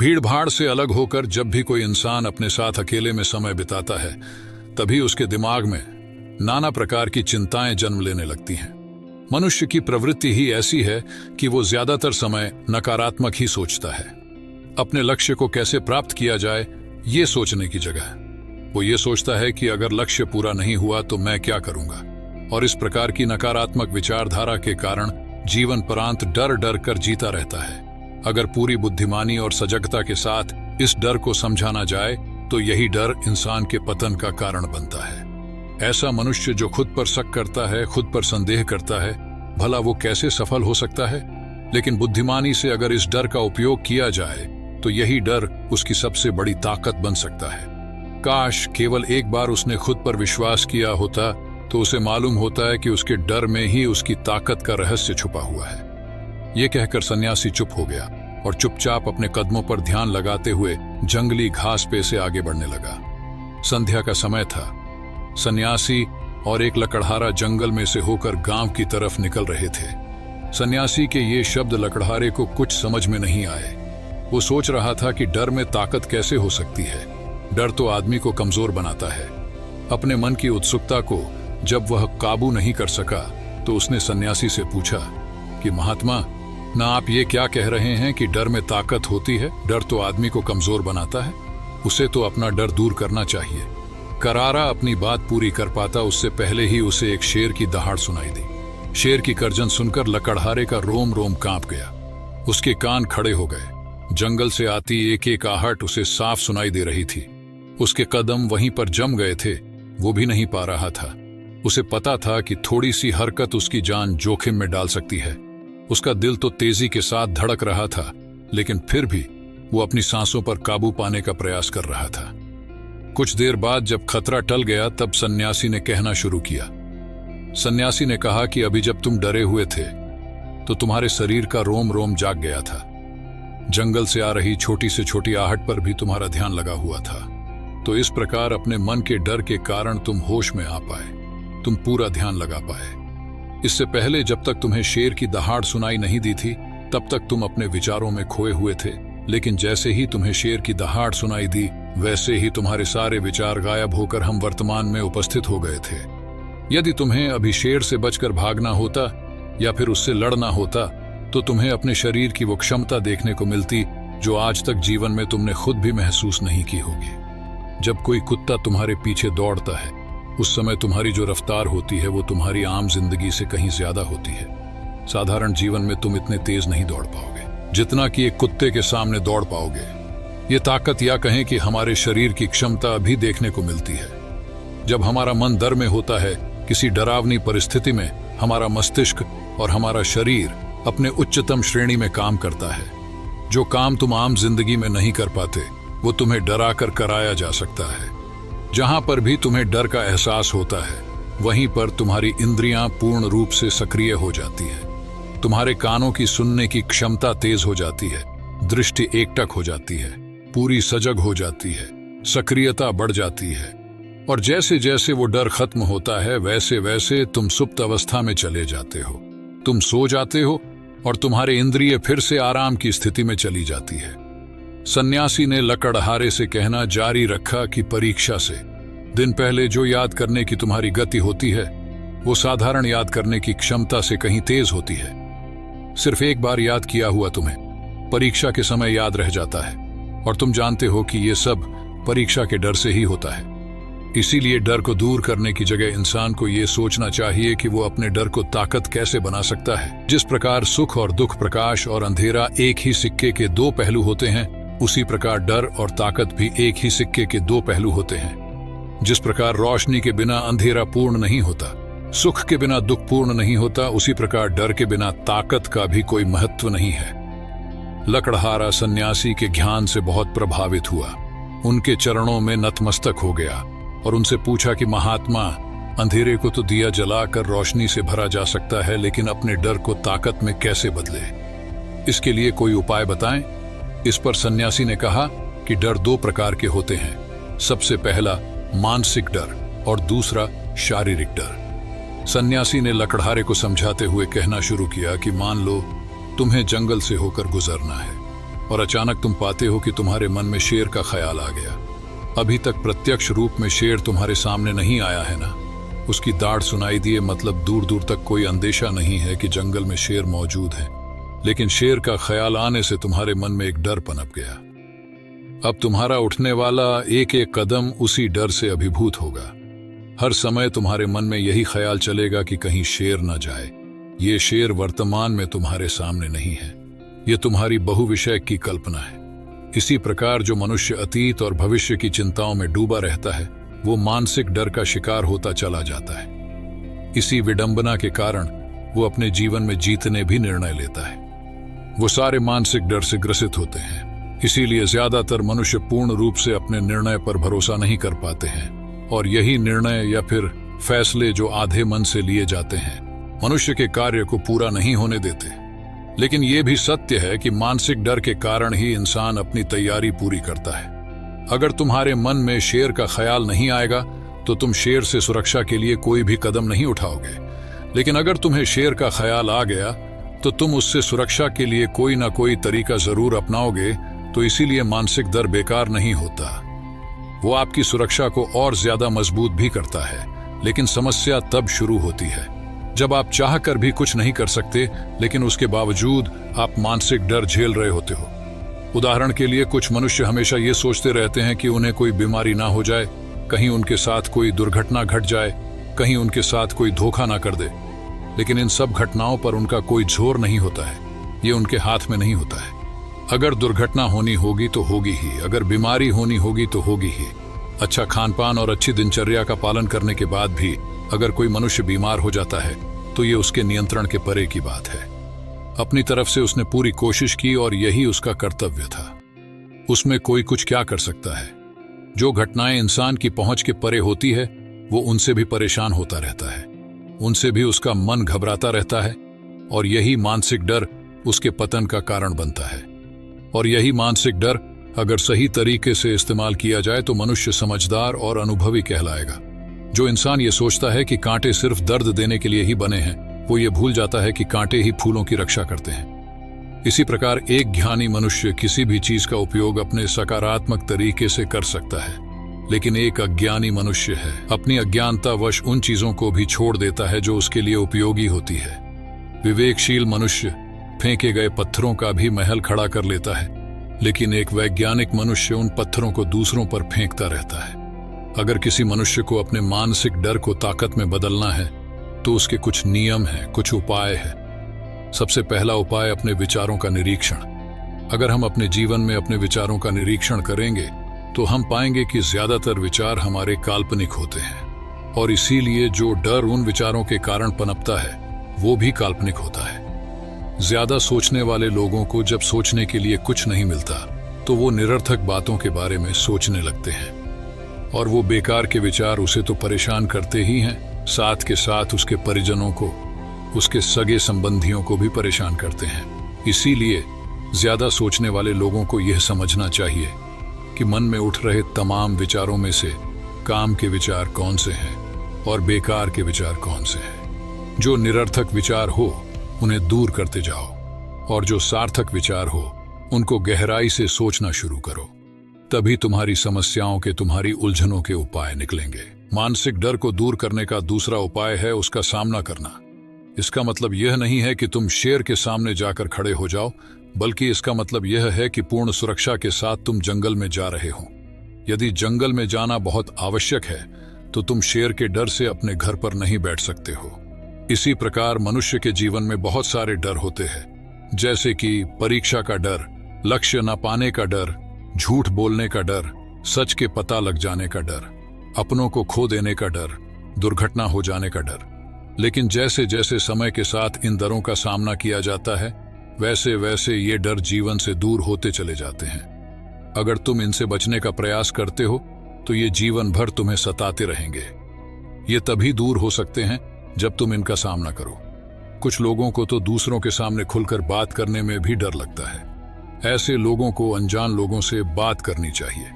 भीड़ भाड़ से अलग होकर जब भी कोई इंसान अपने साथ अकेले में समय बिताता है, तभी उसके दिमाग में नाना प्रकार की चिंताएं जन्म लेने लगती हैं। मनुष्य की प्रवृत्ति ही ऐसी है कि वो ज्यादातर समय नकारात्मक ही सोचता है। अपने लक्ष्य को कैसे प्राप्त किया जाए, ये सोचने की जगह वो ये सोचता है कि अगर लक्ष्य पूरा नहीं हुआ तो मैं क्या करूंगा। और इस प्रकार की नकारात्मक विचारधारा के कारण जीवन परांत डर डर कर जीता रहता है। अगर पूरी बुद्धिमानी और सजगता के साथ इस डर को समझाना जाए तो यही डर इंसान के पतन का कारण बनता है। ऐसा मनुष्य जो खुद पर शक करता है, खुद पर संदेह करता है, भला वो कैसे सफल हो सकता है। लेकिन बुद्धिमानी से अगर इस डर का उपयोग किया जाए तो यही डर उसकी सबसे बड़ी ताकत बन सकता है। काश केवल एक बार उसने खुद पर विश्वास किया होता तो उसे मालूम होता है कि उसके डर में ही उसकी ताकत का रहस्य छुपा हुआ है। ये कहकर सन्यासी चुप हो गया और चुपचाप अपने कदमों पर ध्यान लगाते हुए जंगली घास पे से आगे बढ़ने लगा। संध्या का समय था। सन्यासी और एक लकड़हारा जंगल में से होकर गांव की तरफ निकल रहे थे। सन्यासी के ये शब्द लकड़हारे को कुछ समझ में नहीं आए। वो सोच रहा था कि डर में ताकत कैसे हो सकती है। डर तो आदमी को कमजोर बनाता है। अपने मन की उत्सुकता को जब वह काबू नहीं कर सका तो उसने सन्यासी से पूछा कि महात्मा, ना आप ये क्या कह रहे हैं कि डर में ताकत होती है? डर तो आदमी को कमजोर बनाता है। उसे तो अपना डर दूर करना चाहिए। करारा अपनी बात पूरी कर पाता उससे पहले ही उसे एक शेर की दहाड़ सुनाई दी। शेर की गर्जन सुनकर लकड़हारे का रोम रोम कांप गया। उसके कान खड़े हो गए। जंगल से आती एक एक आहट उसे साफ सुनाई दे रही थी। उसके कदम वहीं पर जम गए थे, वो भी नहीं पा रहा था। उसे पता था कि थोड़ी सी हरकत उसकी जान जोखिम में डाल सकती है। उसका दिल तो तेजी के साथ धड़क रहा था, लेकिन फिर भी वो अपनी सांसों पर काबू पाने का प्रयास कर रहा था। कुछ देर बाद जब खतरा टल गया तब सन्यासी ने कहना शुरू किया। सन्यासी ने कहा कि अभी जब तुम डरे हुए थे तो तुम्हारे शरीर का रोम रोम जाग गया था। जंगल से आ रही छोटी से छोटी आहट पर भी तुम्हारा ध्यान लगा हुआ था। तो इस प्रकार अपने मन के डर के कारण तुम होश में आ पाए, तुम पूरा ध्यान लगा पाए। इससे पहले जब तक तुम्हें शेर की दहाड़ सुनाई नहीं दी थी तब तक तुम अपने विचारों में खोए हुए थे। लेकिन जैसे ही तुम्हें शेर की दहाड़ सुनाई दी वैसे ही तुम्हारे सारे विचार गायब होकर हम वर्तमान में उपस्थित हो गए थे। यदि तुम्हें अभी शेर से बचकर भागना होता या फिर उससे लड़ना होता तो तुम्हें अपने शरीर की वो क्षमता देखने को मिलती जो आज तक जीवन में तुमने खुद भी महसूस नहीं की होगी। जब कोई कुत्ता तुम्हारे पीछे दौड़ता है उस समय तुम्हारी जो रफ्तार होती है वो तुम्हारी आम जिंदगी से कहीं ज्यादा होती है। साधारण जीवन में तुम इतने तेज नहीं दौड़ पाओगे जितना कि एक कुत्ते के सामने दौड़ पाओगे। ये ताकत या कहें कि हमारे शरीर की क्षमता अभी देखने को मिलती है। जब हमारा मन डर में होता है, किसी डरावनी परिस्थिति में, हमारा मस्तिष्क और हमारा शरीर अपने उच्चतम श्रेणी में काम करता है। जो काम तुम आम जिंदगी में नहीं कर पाते वो तुम्हें डरा कर कराया जा सकता है। जहां पर भी तुम्हें डर का एहसास होता है वहीं पर तुम्हारी इंद्रियां पूर्ण रूप से सक्रिय हो जाती है। तुम्हारे कानों की सुनने की क्षमता तेज हो जाती है, दृष्टि एकटक हो जाती है, पूरी सजग हो जाती है, सक्रियता बढ़ जाती है। और जैसे जैसे वो डर खत्म होता है वैसे वैसे तुम सुप्त अवस्था में चले जाते हो। तुम सो जाते हो और तुम्हारे इंद्रिय फिर से आराम की स्थिति में चली जाती है। सन्यासी ने लकड़हारे से कहना जारी रखा कि परीक्षा से दिन पहले जो याद करने की तुम्हारी गति होती है वो साधारण याद करने की क्षमता से कहीं तेज होती है। सिर्फ एक बार याद किया हुआ तुम्हें परीक्षा के समय याद रह जाता है और तुम जानते हो कि ये सब परीक्षा के डर से ही होता है। इसीलिए डर को दूर करने की जगह इंसान को ये सोचना चाहिए कि वो अपने डर को ताकत कैसे बना सकता है। जिस प्रकार सुख और दुख, प्रकाश और अंधेरा एक ही सिक्के के दो पहलू होते हैं, उसी प्रकार डर और ताकत भी एक ही सिक्के के दो पहलू होते हैं। जिस प्रकार रोशनी के बिना अंधेरा पूर्ण नहीं होता, सुख के बिना दुख पूर्ण नहीं होता, उसी प्रकार डर के बिना ताकत का भी कोई महत्व नहीं है। लकड़हारा सन्यासी के ज्ञान से बहुत प्रभावित हुआ, उनके चरणों में नतमस्तक हो गया और उनसे पूछा कि महात्मा, अंधेरे को तो दिया जलाकर रोशनी से भरा जा सकता है, लेकिन अपने डर को ताकत में कैसे बदले? इसके लिए कोई उपाय बताएं। इस पर सन्यासी ने कहा कि डर दो प्रकार के होते हैं। सबसे पहला मानसिक डर और दूसरा शारीरिक डर। सन्यासी ने लकड़हारे को समझाते हुए कहना शुरू किया कि मान लो तुम्हें जंगल से होकर गुजरना है और अचानक तुम पाते हो कि तुम्हारे मन में शेर का ख्याल आ गया। अभी तक प्रत्यक्ष रूप में शेर तुम्हारे सामने नहीं आया है ना, उसकी दाढ़ सुनाई दिए मतलब दूर दूर तक कोई अंदेशा नहीं है कि जंगल में शेर मौजूद है, लेकिन शेर का ख्याल आने से तुम्हारे मन में एक डर पनप गया। अब तुम्हारा उठने वाला एक एक कदम उसी डर से अभिभूत होगा। हर समय तुम्हारे मन में यही ख्याल चलेगा कि कहीं शेर न जाए। ये शेर वर्तमान में तुम्हारे सामने नहीं है, ये तुम्हारी बहुविषय की कल्पना है। इसी प्रकार जो मनुष्य अतीत और भविष्य की चिंताओं में डूबा रहता है, वो मानसिक डर का शिकार होता चला जाता है। इसी विडंबना के कारण वो अपने जीवन में जीतने भी निर्णय लेता है। वो सारे मानसिक डर से ग्रसित होते हैं। इसीलिए ज्यादातर मनुष्य पूर्ण रूप से अपने निर्णय पर भरोसा नहीं कर पाते हैं, और यही निर्णय या फिर फैसले जो आधे मन से लिए जाते हैं मनुष्य के कार्य को पूरा नहीं होने देते। लेकिन यह भी सत्य है कि मानसिक डर के कारण ही इंसान अपनी तैयारी पूरी करता है। अगर तुम्हारे मन में शेर का ख्याल नहीं आएगा तो तुम शेर से सुरक्षा के लिए कोई भी कदम नहीं उठाओगे, लेकिन अगर तुम्हें शेर का ख्याल आ गया तो तुम उससे सुरक्षा के लिए कोई ना कोई तरीका जरूर अपनाओगे। तो इसीलिए मानसिक डर बेकार नहीं होता, वो आपकी सुरक्षा को और ज्यादा मजबूत भी करता है। लेकिन समस्या तब शुरू होती है जब आप चाहकर भी कुछ नहीं कर सकते, लेकिन उसके बावजूद आप मानसिक डर झेल रहे होते हो। उदाहरण के लिए कुछ मनुष्य हमेशा ये सोचते रहते हैं कि उन्हें कोई बीमारी ना हो जाए, कहीं उनके साथ कोई दुर्घटना घट जाए, कहीं उनके साथ कोई धोखा ना कर दे। लेकिन इन सब घटनाओं पर उनका कोई जोर नहीं होता है, ये उनके हाथ में नहीं होता है। अगर दुर्घटना होनी होगी तो होगी ही, अगर बीमारी होनी होगी तो होगी ही। अच्छा खानपान और अच्छी दिनचर्या का पालन करने के बाद भी अगर कोई मनुष्य बीमार हो जाता है तो ये उसके नियंत्रण के परे की बात है। अपनी तरफ से उसने पूरी कोशिश की और यही उसका कर्तव्य था। उसमें कोई कुछ क्या कर सकता है। जो घटनाएं इंसान की पहुंच के परे होती है वो उनसे भी परेशान होता रहता है, उनसे भी उसका मन घबराता रहता है, और यही मानसिक डर उसके पतन का कारण बनता है। और यही मानसिक डर अगर सही तरीके से इस्तेमाल किया जाए तो मनुष्य समझदार और अनुभवी कहलाएगा। जो इंसान ये सोचता है कि कांटे सिर्फ दर्द देने के लिए ही बने हैं, वो ये भूल जाता है कि कांटे ही फूलों की रक्षा करते हैं। इसी प्रकार एक ज्ञानी मनुष्य किसी भी चीज का उपयोग अपने सकारात्मक तरीके से कर सकता है, लेकिन एक अज्ञानी मनुष्य है अपनी अज्ञानतावश उन चीजों को भी छोड़ देता है जो उसके लिए उपयोगी होती है। विवेकशील मनुष्य फेंके गए पत्थरों का भी महल खड़ा कर लेता है, लेकिन एक वैज्ञानिक मनुष्य उन पत्थरों को दूसरों पर फेंकता रहता है। अगर किसी मनुष्य को अपने मानसिक डर को ताकत में बदलना है तो उसके कुछ नियम हैं, कुछ उपाय हैं। सबसे पहला उपाय अपने विचारों का निरीक्षण। अगर हम अपने जीवन में अपने विचारों का निरीक्षण करेंगे तो हम पाएंगे कि ज्यादातर विचार हमारे काल्पनिक होते हैं, और इसीलिए जो डर उन विचारों के कारण पनपता है वो भी काल्पनिक होता है। ज्यादा सोचने वाले लोगों को जब सोचने के लिए कुछ नहीं मिलता तो वो निरर्थक बातों के बारे में सोचने लगते हैं, और वो बेकार के विचार उसे तो परेशान करते ही हैं, साथ के साथ उसके परिजनों को, उसके सगे संबंधियों को भी परेशान करते हैं। इसीलिए ज्यादा सोचने वाले लोगों को यह समझना चाहिए कि मन में उठ रहे तमाम विचारों में से काम के विचार कौन से हैं और बेकार के विचार कौन से हैं। जो निरर्थक विचार हो उन्हें दूर करते जाओ, और जो सार्थक विचार हो उनको गहराई से सोचना शुरू करो। तभी तुम्हारी समस्याओं के, तुम्हारी उलझनों के उपाय निकलेंगे। मानसिक डर को दूर करने का दूसरा उपाय है उसका सामना करना। इसका मतलब यह नहीं है कि तुम शेर के सामने जाकर खड़े हो जाओ, बल्कि इसका मतलब यह है कि पूर्ण सुरक्षा के साथ तुम जंगल में जा रहे हो। यदि जंगल में जाना बहुत आवश्यक है तो तुम शेर के डर से अपने घर पर नहीं बैठ सकते हो। इसी प्रकार मनुष्य के जीवन में बहुत सारे डर होते हैं, जैसे कि परीक्षा का डर, लक्ष्य न पाने का डर, झूठ बोलने का डर, सच के पता लग जाने का डर, अपनों को खो देने का डर, दुर्घटना हो जाने का डर। लेकिन जैसे जैसे समय के साथ इन डरों का सामना किया जाता है वैसे वैसे ये डर जीवन से दूर होते चले जाते हैं। अगर तुम इनसे बचने का प्रयास करते हो तो ये जीवन भर तुम्हें सताते रहेंगे। ये तभी दूर हो सकते हैं जब तुम इनका सामना करो। कुछ लोगों को तो दूसरों के सामने खुलकर बात करने में भी डर लगता है। ऐसे लोगों को अनजान लोगों से बात करनी चाहिए।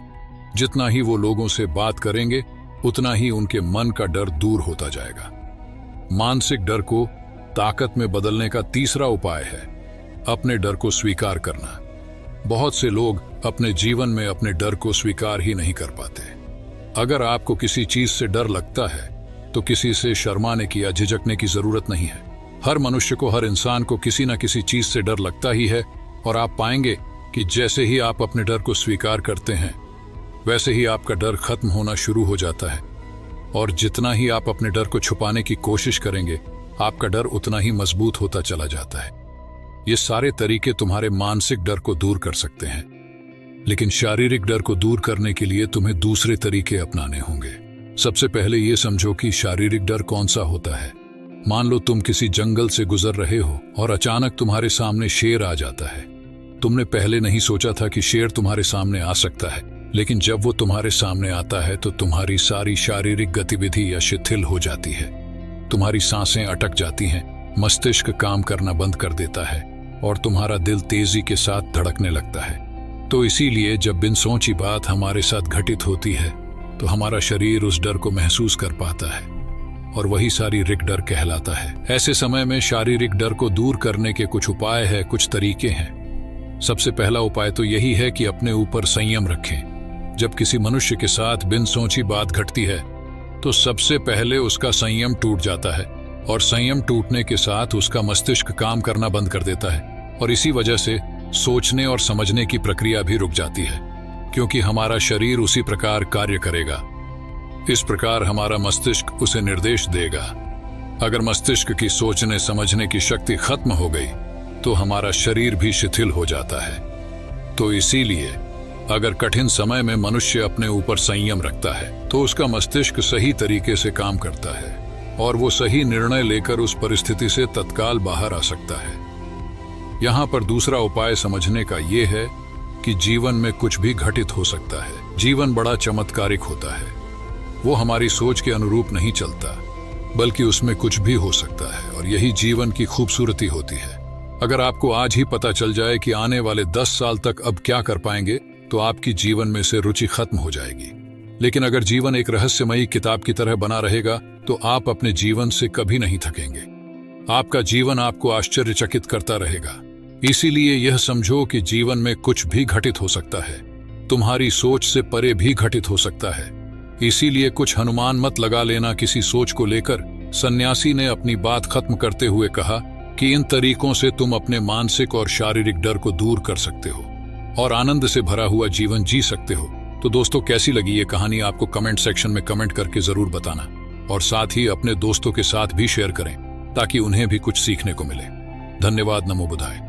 जितना ही वो लोगों से बात करेंगे उतना ही उनके मन का डर दूर होता जाएगा। मानसिक डर को ताकत में बदलने का तीसरा उपाय है अपने डर को स्वीकार करना। बहुत से लोग अपने जीवन में अपने डर को स्वीकार ही नहीं कर पाते। अगर आपको किसी चीज से डर लगता है तो किसी से शर्माने की या झिझकने की जरूरत नहीं है। हर मनुष्य को, हर इंसान को किसी न किसी चीज से डर लगता ही है, और आप पाएंगे कि जैसे ही आप अपने डर को स्वीकार करते हैं वैसे ही आपका डर खत्म होना शुरू हो जाता है। और जितना ही आप अपने डर को छुपाने की कोशिश करेंगे, आपका डर उतना ही मजबूत होता चला जाता है। ये सारे तरीके तुम्हारे मानसिक डर को दूर कर सकते हैं, लेकिन शारीरिक डर को दूर करने के लिए तुम्हें दूसरे तरीके अपनाने होंगे। सबसे पहले ये समझो कि शारीरिक डर कौन सा होता है। मान लो तुम किसी जंगल से गुजर रहे हो और अचानक तुम्हारे सामने शेर आ जाता है। तुमने पहले नहीं सोचा था कि शेर तुम्हारे सामने आ सकता है, लेकिन जब वो तुम्हारे सामने आता है तो तुम्हारी सारी शारीरिक गतिविधि या शिथिल हो जाती है। तुम्हारी सांसें अटक जाती हैं, मस्तिष्क काम करना बंद कर देता है और तुम्हारा दिल तेजी के साथ धड़कने लगता है। तो इसीलिए जब बिन सोची बात हमारे साथ घटित होती है तो हमारा शरीर उस डर को महसूस कर पाता है, और वही शारीरिक डर कहलाता है। ऐसे समय में शारीरिक डर को दूर करने के कुछ उपाय हैं, कुछ तरीके हैं। सबसे पहला उपाय तो यही है कि अपने ऊपर संयम रखें। जब किसी मनुष्य के साथ बिन सोची बात घटती है तो सबसे पहले उसका संयम टूट जाता है, और संयम टूटने के साथ उसका मस्तिष्क काम करना बंद कर देता है, और इसी वजह से सोचने और समझने की प्रक्रिया भी रुक जाती है, क्योंकि हमारा शरीर उसी प्रकार कार्य करेगा। इस प्रकार हमारा मस्तिष्क उसे निर्देश देगा। अगर मस्तिष्क की सोचने समझने की शक्ति खत्म हो गई तो हमारा शरीर भी शिथिल हो जाता है। तो इसीलिए अगर कठिन समय में मनुष्य अपने ऊपर संयम रखता है तो उसका मस्तिष्क सही तरीके से काम करता है और वो सही निर्णय लेकर उस परिस्थिति से तत्काल बाहर आ सकता है। यहाँ पर दूसरा उपाय समझने का ये है कि जीवन में कुछ भी घटित हो सकता है। जीवन बड़ा चमत्कारिक होता है। वो हमारी सोच के अनुरूप नहीं चलता, बल्कि उसमें कुछ भी हो सकता है, और यही जीवन की खूबसूरती होती है। अगर आपको आज ही पता चल जाए कि आने वाले 10 साल तक अब क्या कर पाएंगे, तो आपकी जीवन में से रुचि खत्म हो जाएगी। लेकिन अगर जीवन एक रहस्यमयी किताब की तरह बना रहेगा तो आप अपने जीवन से कभी नहीं थकेंगे। आपका जीवन आपको आश्चर्यचकित करता रहेगा। इसीलिए यह समझो कि जीवन में कुछ भी घटित हो सकता है, तुम्हारी सोच से परे भी घटित हो सकता है। इसीलिए कुछ अनुमान मत लगा लेना किसी सोच को लेकर। सन्यासी ने अपनी बात खत्म करते हुए कहा कि इन तरीकों से तुम अपने मानसिक और शारीरिक डर को दूर कर सकते हो और आनंद से भरा हुआ जीवन जी सकते हो। तो दोस्तों, कैसी लगी ये कहानी आपको कमेंट सेक्शन में कमेंट करके जरूर बताना, और साथ ही अपने दोस्तों के साथ भी शेयर करें ताकि उन्हें भी कुछ सीखने को मिले। धन्यवाद। नमो बुद्धाय।